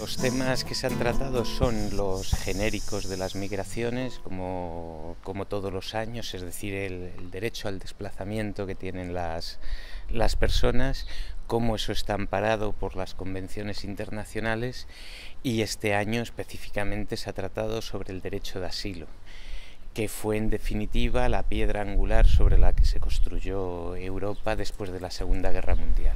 Los temas que se han tratado son los genéricos de las migraciones, como todos los años, es decir, el derecho al desplazamiento que tienen las personas, cómo eso está amparado por las convenciones internacionales, y este año específicamente se ha tratado sobre el derecho de asilo, que fue en definitiva la piedra angular sobre la que se construyó Europa después de la Segunda Guerra Mundial.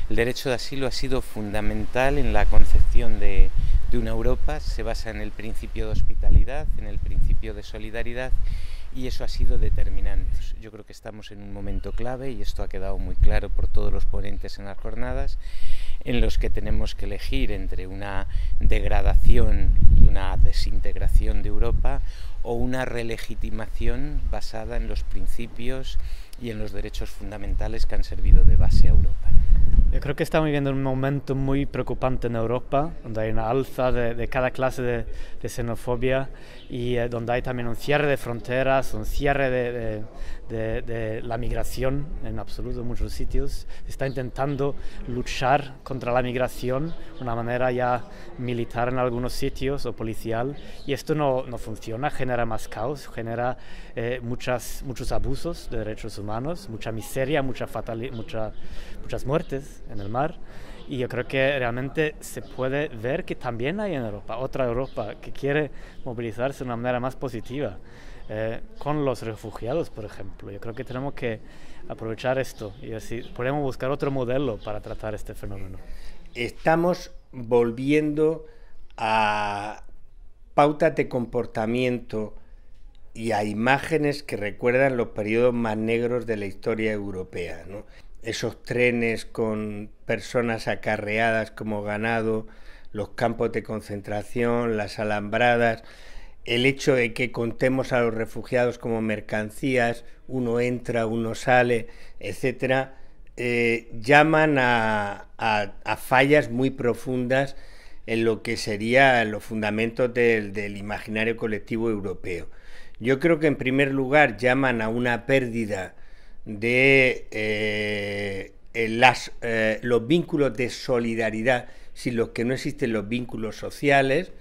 El derecho de asilo ha sido fundamental en la concepción de una Europa, se basa en el principio de hospitalidad, en el principio de solidaridad, y eso ha sido determinante. Yo creo que estamos en un momento clave, y esto ha quedado muy claro por todos los ponentes en las jornadas, en los que tenemos que elegir entre una degradación y una desintegración de Europa o una relegitimación basada en los principios y en los derechos fundamentales que han servido de base a Europa. Yo creo que estamos viviendo un momento muy preocupante en Europa, donde hay una alza de cada clase de xenofobia y donde hay también un cierre de fronteras, un cierre de la migración en absoluto en muchos sitios. Se está intentando luchar contra la migración de una manera ya militar en algunos sitios o policial, y esto no funciona, genera más caos, genera muchos abusos de derechos humanos, mucha miseria, muchas muertes en el mar. Y yo creo que realmente se puede ver que también hay en Europa, otra Europa que quiere movilizarse de una manera más positiva, con los refugiados, por ejemplo. Yo creo que tenemos que aprovechar esto y decir, podemos buscar otro modelo para tratar este fenómeno. Estamos volviendo a pautas de comportamiento y a imágenes que recuerdan los periodos más negros de la historia europea, ¿no? Esos trenes con personas acarreadas como ganado, los campos de concentración, las alambradas, el hecho de que contemos a los refugiados como mercancías, uno entra, uno sale, etcétera, llaman a fallas muy profundas en lo que serían los fundamentos del imaginario colectivo europeo. Yo creo que en primer lugar llaman a una pérdida de los vínculos de solidaridad, sin los que no existen los vínculos sociales,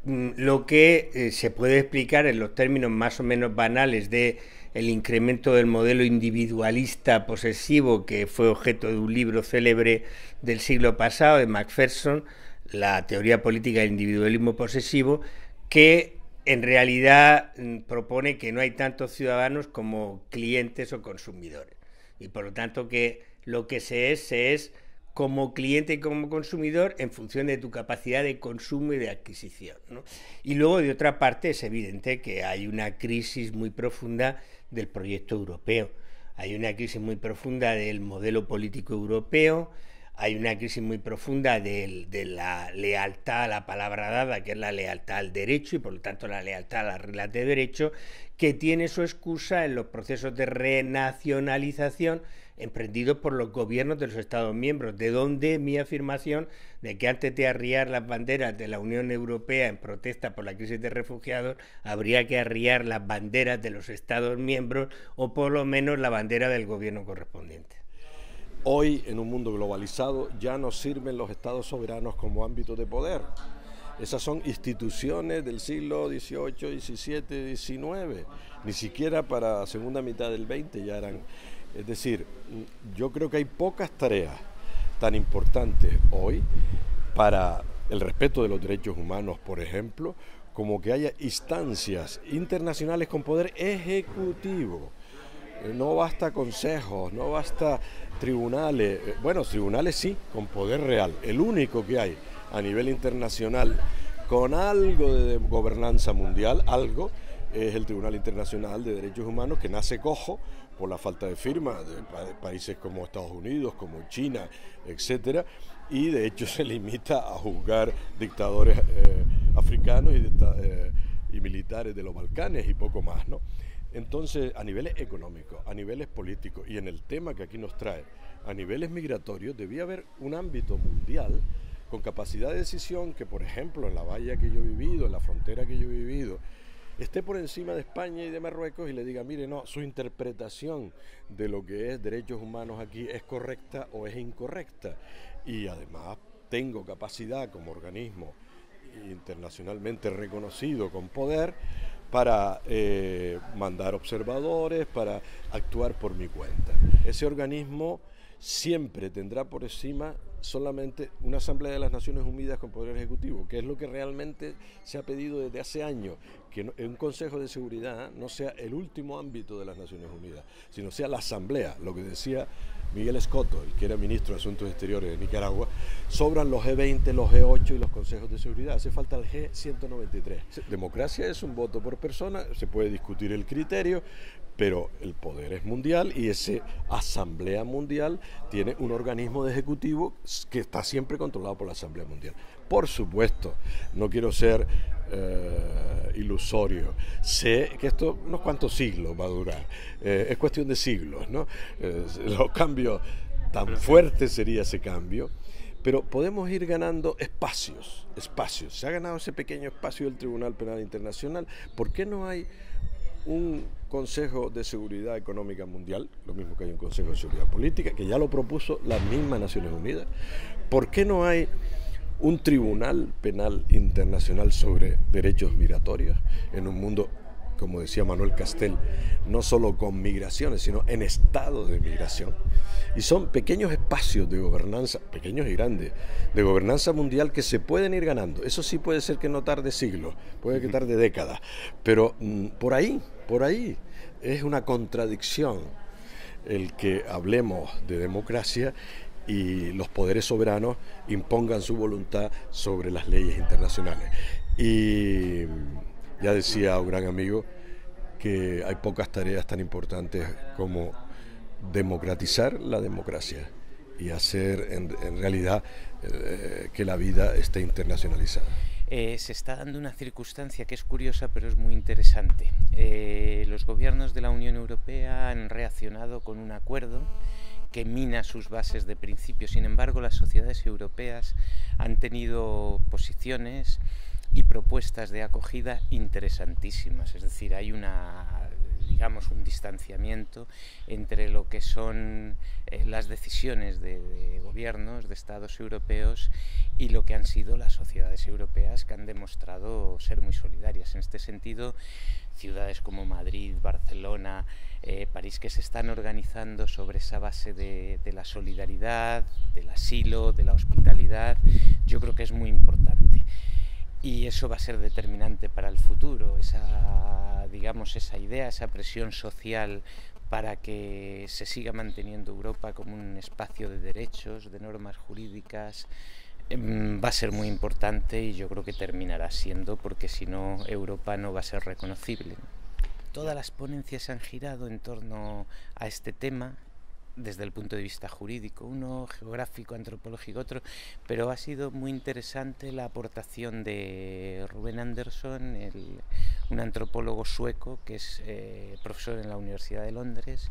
lo que se puede explicar en los términos más o menos banales de el incremento del modelo individualista posesivo, que fue objeto de un libro célebre del siglo pasado de Macpherson, la teoría política del individualismo posesivo, que en realidad propone que no hay tantos ciudadanos como clientes o consumidores, y por lo tanto que lo que se es como cliente y como consumidor en función de tu capacidad de consumo y de adquisición, ¿no? Y luego, de otra parte, es evidente que hay una crisis muy profunda del proyecto europeo, hay una crisis muy profunda del modelo político europeo, hay una crisis muy profunda de la lealtad a la palabra dada, que es la lealtad al derecho y por lo tanto la lealtad a las reglas de derecho, que tiene su excusa en los procesos de renacionalización emprendidos por los gobiernos de los Estados miembros, de donde mi afirmación de que antes de arriar las banderas de la Unión Europea en protesta por la crisis de refugiados, habría que arriar las banderas de los Estados miembros o por lo menos la bandera del gobierno correspondiente. Hoy, en un mundo globalizado, ya no sirven los estados soberanos como ámbito de poder. Esas son instituciones del siglo XVIII, XVII, XIX. Ni siquiera para la segunda mitad del XX ya eran. Es decir, yo creo que hay pocas tareas tan importantes hoy para el respeto de los derechos humanos, por ejemplo, como que haya instancias internacionales con poder ejecutivo. No basta consejos, no basta tribunales, bueno, tribunales sí, con poder real. El único que hay a nivel internacional con algo de gobernanza mundial, algo, es el Tribunal Internacional de Derechos Humanos, que nace cojo por la falta de firma de países como Estados Unidos, como China, etcétera, y de hecho se limita a juzgar dictadores africanos y militares de los Balcanes y poco más, ¿no? Entonces, a niveles económicos, a niveles políticos y en el tema que aquí nos trae, a niveles migratorios, debía haber un ámbito mundial con capacidad de decisión que, por ejemplo, en la valla que yo he vivido, en la frontera que yo he vivido, esté por encima de España y de Marruecos y le diga, mire, no, su interpretación de lo que es derechos humanos aquí es correcta o es incorrecta. Y además tengo capacidad como organismo internacionalmente reconocido con poder para mandar observadores, para actuar por mi cuenta. Ese organismo siempre tendrá por encima solamente una Asamblea de las Naciones Unidas con poder ejecutivo, que es lo que realmente se ha pedido desde hace años, que un Consejo de Seguridad no sea el último ámbito de las Naciones Unidas, sino sea la Asamblea, lo que decía Miguel Escoto, el que era ministro de Asuntos Exteriores de Nicaragua. Sobran los G20, los G8 y los consejos de seguridad, hace falta el G193. Democracia es un voto por persona, se puede discutir el criterio, pero el poder es mundial y esa Asamblea Mundial tiene un organismo de ejecutivo que está siempre controlado por la Asamblea Mundial. Por supuesto, no quiero ser ilusorio, sé que esto unos cuantos siglos va a durar, es cuestión de siglos, ¿no? Los cambios, tan fuerte sería ese cambio, pero podemos ir ganando espacios. Se ha ganado ese pequeño espacio del Tribunal Penal Internacional. ¿Por qué no hay un Consejo de Seguridad Económica Mundial, lo mismo que hay un Consejo de Seguridad Política, que ya lo propuso las mismas Naciones Unidas? ¿Por qué no hay un Tribunal Penal Internacional sobre derechos migratorios en un mundo, como decía Manuel Castel, no solo con migraciones, sino en estado de migración? Y son pequeños espacios de gobernanza, pequeños y grandes, de gobernanza mundial que se pueden ir ganando. Eso sí puede ser que no tarde siglos, puede que tarde décadas, pero por ahí es una contradicción el que hablemos de democracia y los poderes soberanos impongan su voluntad sobre las leyes internacionales. Y ya decía un gran amigo que hay pocas tareas tan importantes como democratizar la democracia y hacer en realidad que la vida esté internacionalizada. Se está dando una circunstancia que es curiosa pero es muy interesante. Los gobiernos de la Unión Europea han reaccionado con un acuerdo que mina sus bases de principio. Sin embargo, las sociedades europeas han tenido posiciones y propuestas de acogida interesantísimas. Es decir, hay un distanciamiento entre lo que son las decisiones de gobiernos, de estados europeos y lo que han sido las sociedades europeas, que han demostrado ser muy solidarias. En este sentido, ciudades como Madrid, Barcelona, París, que se están organizando sobre esa base de la solidaridad, del asilo, de la hospitalidad, yo creo que es muy importante. Y eso va a ser determinante para el futuro, esa idea, esa presión social para que se siga manteniendo Europa como un espacio de derechos, de normas jurídicas, va a ser muy importante y yo creo que terminará siendo, porque si no, Europa no va a ser reconocible. Todas las ponencias han girado en torno a este tema, desde el punto de vista jurídico, uno geográfico, antropológico, otro, pero ha sido muy interesante la aportación de Rubén Andersson, un antropólogo sueco que es profesor en la Universidad de Londres,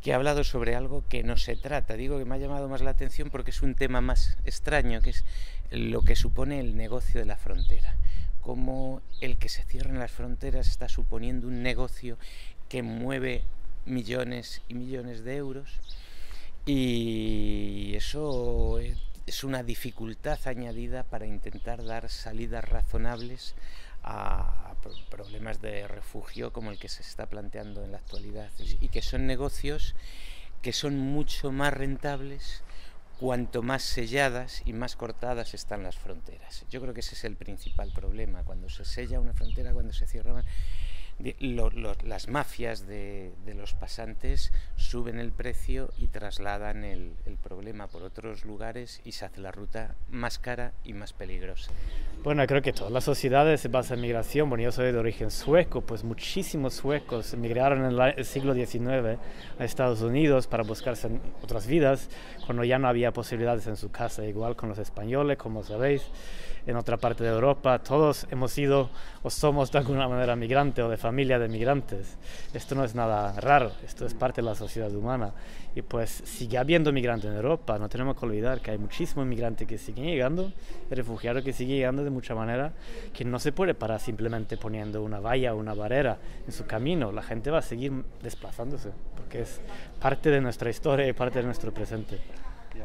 que ha hablado sobre algo que no se trata. Digo que me ha llamado más la atención porque es un tema más extraño, que es lo que supone el negocio de la frontera. Cómo el que se cierren las fronteras está suponiendo un negocio que mueve millones y millones de euros, y eso es una dificultad añadida para intentar dar salidas razonables a problemas de refugio como el que se está planteando en la actualidad, y que son negocios que son mucho más rentables cuanto más selladas y más cortadas están las fronteras. Yo creo que ese es el principal problema: cuando se sella una frontera, cuando se cierra las mafias de los pasantes suben el precio y trasladan el problema por otros lugares, y se hace la ruta más cara y más peligrosa. Bueno, creo que todas las sociedades se basan en migración. Bueno, yo soy de origen sueco, pues muchísimos suecos emigraron en el siglo XIX a Estados Unidos para buscarse otras vidas, cuando ya no había posibilidades en su casa. Igual con los españoles, como sabéis, en otra parte de Europa, todos hemos sido o somos de alguna manera migrantes o de familia de migrantes. Esto no es nada raro, esto es parte de la sociedad humana. Y pues sigue habiendo migrantes en Europa, no tenemos que olvidar que hay muchísimos inmigrantes que siguen llegando, y refugiados que siguen llegando de mucha manera, que no se puede parar simplemente poniendo una valla o una barrera en su camino. La gente va a seguir desplazándose, porque es parte de nuestra historia y parte de nuestro presente.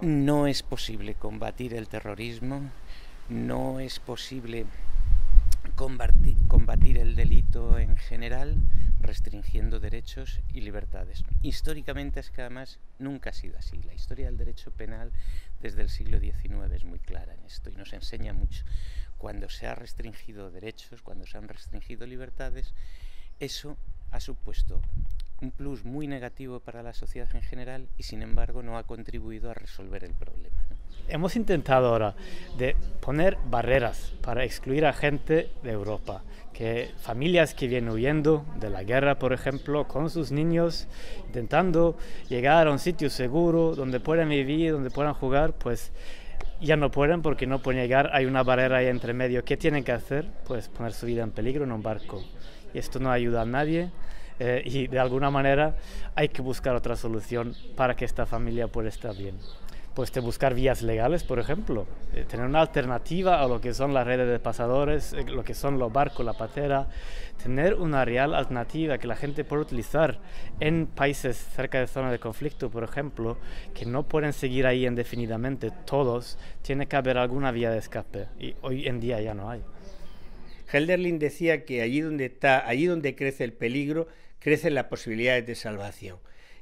No es posible combatir el terrorismo, no es posible combatir el delito en general restringiendo derechos y libertades. Históricamente es que además nunca ha sido así. La historia del derecho penal desde el siglo XIX es muy clara en esto y nos enseña mucho. Cuando se han restringido derechos, cuando se han restringido libertades, eso ha supuesto un plus muy negativo para la sociedad en general y sin embargo no ha contribuido a resolver el problema, ¿no? Hemos intentado ahora de poner barreras para excluir a gente de Europa, que familias que vienen huyendo de la guerra, por ejemplo, con sus niños, intentando llegar a un sitio seguro donde puedan vivir, donde puedan jugar, pues ya no pueden porque no pueden llegar, hay una barrera ahí entre medio. ¿Qué tienen que hacer? Pues poner su vida en peligro en un barco. Y esto no ayuda a nadie. Y de alguna manera hay que buscar otra solución para que esta familia pueda estar bien. Pues de buscar vías legales, por ejemplo, tener una alternativa a lo que son las redes de pasadores, lo que son los barcos, la patera, tener una real alternativa que la gente pueda utilizar en países cerca de zonas de conflicto, por ejemplo, que no pueden seguir ahí indefinidamente todos, tiene que haber alguna vía de escape y hoy en día ya no hay. Hölderlin decía que allí donde crece el peligro, crecen las posibilidades de salvación.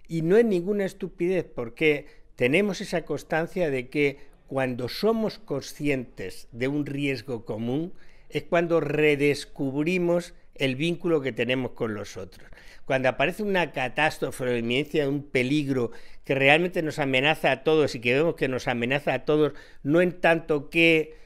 Y no es ninguna estupidez, porque tenemos esa constancia de que cuando somos conscientes de un riesgo común, es cuando redescubrimos el vínculo que tenemos con los otros. Cuando aparece una catástrofe o la inminencia de un peligro que realmente nos amenaza a todos y que vemos que nos amenaza a todos, no en tanto que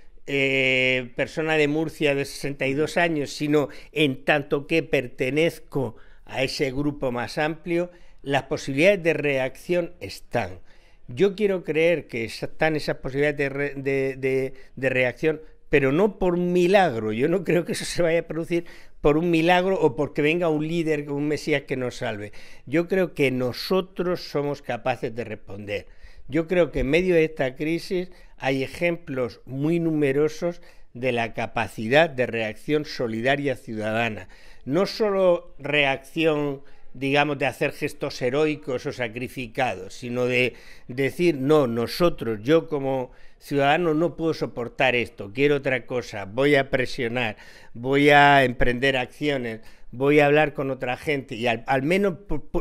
persona de Murcia de 62 años, sino en tanto que pertenezco a ese grupo más amplio, las posibilidades de reacción están. Yo quiero creer que están esas posibilidades de reacción, pero no por un milagro. Yo no creo que eso se vaya a producir por un milagro o porque venga un líder, un mesías que nos salve. Yo creo que nosotros somos capaces de responder. Yo creo que en medio de esta crisis hay ejemplos muy numerosos de la capacidad de reacción solidaria ciudadana. No solo reacción, digamos, de hacer gestos heroicos o sacrificados, sino de decir, no, nosotros, yo como ciudadano no puedo soportar esto, quiero otra cosa, voy a presionar, voy a emprender acciones, voy a hablar con otra gente y al menos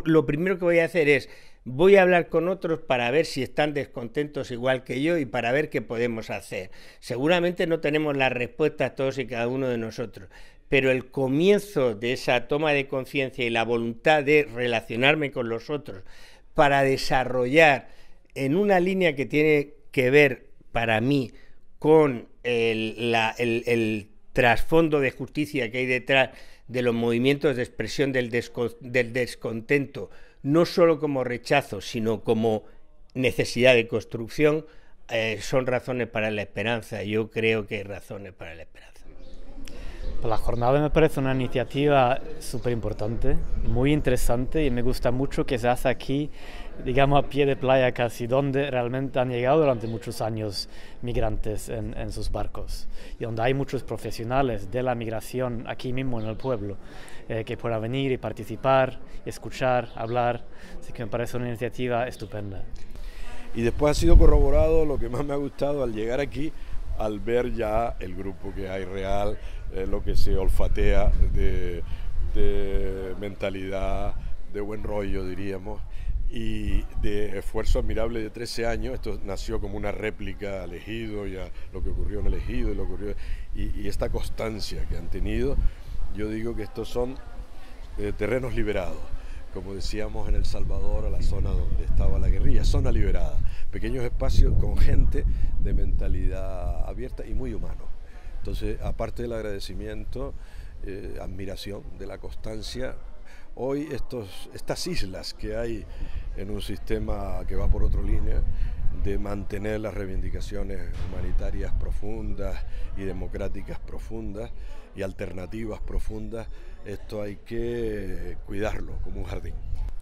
lo primero que voy a hacer es voy a hablar con otros para ver si están descontentos igual que yo y para ver qué podemos hacer. Seguramente no tenemos las respuestas todos y cada uno de nosotros, pero el comienzo de esa toma de conciencia y la voluntad de relacionarme con los otros para desarrollar en una línea que tiene que ver para mí con el trasfondo de justicia que hay detrás de los movimientos de expresión del descontento, no solo como rechazo, sino como necesidad de construcción, son razones para la esperanza. Yo creo que hay razones para la esperanza. La jornada me parece una iniciativa súper importante, muy interesante y me gusta mucho que se hace aquí, digamos a pie de playa casi, donde realmente han llegado durante muchos años migrantes en sus barcos y donde hay muchos profesionales de la migración aquí mismo en el pueblo que puedan venir y participar, escuchar, hablar, así que me parece una iniciativa estupenda. Y después ha sido corroborado lo que más me ha gustado al llegar aquí, al ver ya el grupo que hay real, lo que se olfatea de mentalidad, de buen rollo diríamos, y de esfuerzo admirable de 13 años. Esto nació como una réplica al Ejido, ya lo que ocurrió en el Ejido y esta constancia que han tenido. Yo digo que estos son terrenos liberados, como decíamos en El Salvador, a la zona donde estaba la guerrilla, zona liberada, pequeños espacios con gente de mentalidad abierta y muy humano. Entonces, aparte del agradecimiento, admiración de la constancia, hoy estas islas que hay en un sistema que va por otra línea, de mantener las reivindicaciones humanitarias profundas y democráticas profundas y alternativas profundas, esto hay que cuidarlo como un jardín.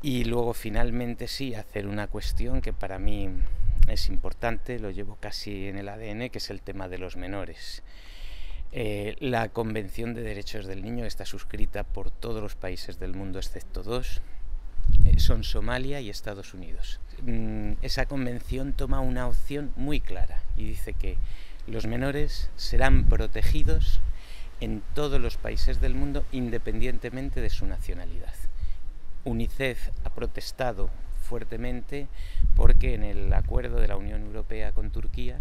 Y luego finalmente sí, hacer una cuestión que para mí es importante, lo llevo casi en el ADN, que es el tema de los menores. La Convención de Derechos del Niño está suscrita por todos los países del mundo excepto 2, son Somalia y Estados Unidos. Esa convención toma una opción muy clara y dice que los menores serán protegidos en todos los países del mundo independientemente de su nacionalidad. UNICEF ha protestado fuertemente porque en el acuerdo de la Unión Europea con Turquía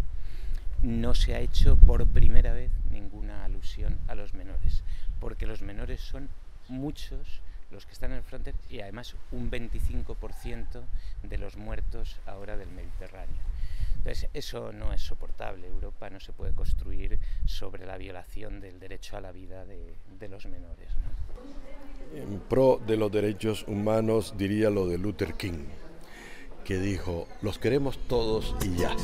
no se ha hecho por primera vez ninguna alusión a los menores, porque los menores son muchos los que están en el frente y además un 25% de los muertos ahora del Mediterráneo. Entonces eso no es soportable. Europa no se puede construir sobre la violación del derecho a la vida de los menores, ¿no? En pro de los derechos humanos diría lo de Luther King, que dijo: los queremos todos y ya.